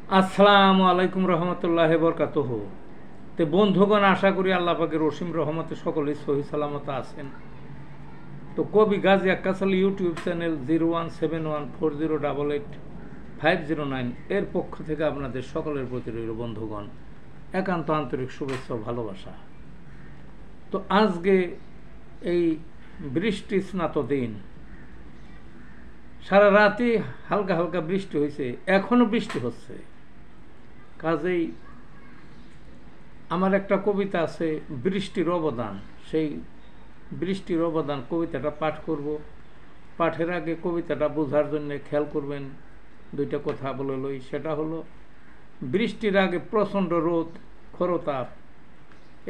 আসসালামু আলাইকুম রহমতুল্লাহ বরকাতুহ। তো বন্ধুগণ, আশা করি আল্লাহ পাকের অসীম রহমতে সকলেই সহি সালামত আছেন। তো কবি গাজী আক্কাস আলী ইউটিউব চ্যানেল 017140885009 এর পক্ষ থেকে আপনাদের সকলের প্রতি রইল বন্ধুগণ একান্ত আন্তরিক শুভেচ্ছা ও ভালোবাসা। তো আজকে এই বৃষ্টি স্নাত দিন, সারা রাতই হালকা হালকা বৃষ্টি হয়েছে, এখনো বৃষ্টি হচ্ছে। কাজেই আমার একটা কবিতা আছে, বৃষ্টির অবদান। সেই বৃষ্টির অবদান কবিতাটা পাঠ করব। পাঠের আগে কবিতাটা বোঝার জন্য খেয়াল করবেন, দুইটা কথা বলে লই। সেটা হলো, বৃষ্টির আগে প্রচণ্ড রোদ, খরতাপ,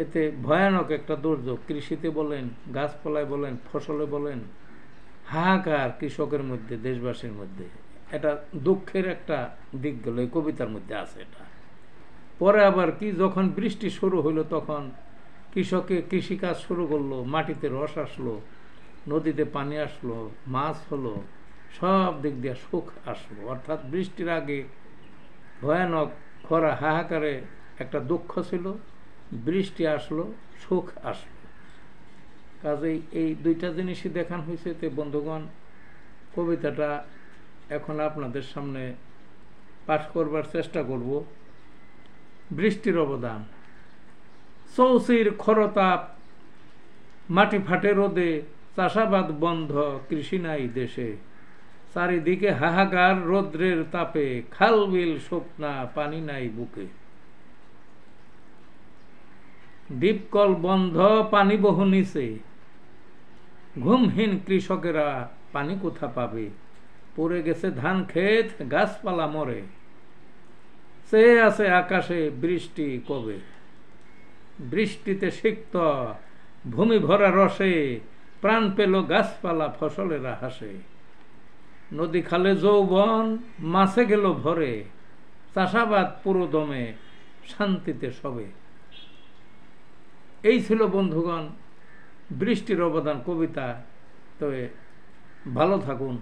এতে ভয়ানক একটা দুর্যোগ। কৃষিতে বলেন, গাছপালায় বলেন, ফসলে বলেন, হাহাকার কৃষকের মধ্যে, দেশবাসীর মধ্যে। এটা দুঃখের একটা দিক গেল, এই কবিতার মধ্যে আছে এটা। পরে আবার কি, যখন বৃষ্টি শুরু হইল তখন কৃষকে কৃষিকাজ শুরু করলো, মাটিতে রস আসলো, নদীতে পানি আসলো, মাছ হলো, সব দিক দিয়ে সুখ আসলো। অর্থাৎ বৃষ্টির আগে ভয়ানক খরা হাহাকারে একটা দুঃখ ছিল, বৃষ্টি আসলো, সুখ আসলো। কাজেই এই দুইটা জিনিসই দেখান হয়েছে। তে বন্ধুগণ, কবিতাটা এখন আপনাদের সামনে পাঠ করবার চেষ্টা করব। বৃষ্টির অবদান। চৌচির খরতাপ, মাটি ফাটে রোদে, চাষাবাদ বন্ধ, কৃষি নাই দেশে। চারিদিকে হাহাকার রৌদ্রের তাপে, খাল বিল শুকনা, পানি নাই বুকে। ডিপকল বন্ধ, পানি বহু নিচে, ঘুমহীন কৃষকেরা পানি কোথা পাবে। পড়ে গেছে ধান ক্ষেত, গাছপালা মরে, চেয়ে আছে আকাশে বৃষ্টি কবে। বৃষ্টিতে সিক্ত ভূমি ভরা রসে, প্রাণ পেল গাছপালা, ফসলেরা হাসে। নদী খালে যৌবন, মাছে গেল ভরে, চাষাবাদ পুরো দমে, শান্তিতে সবে। এই ছিল বন্ধুগণ বৃষ্টির অবদান কবিতা। তবে ভালো থাকুন।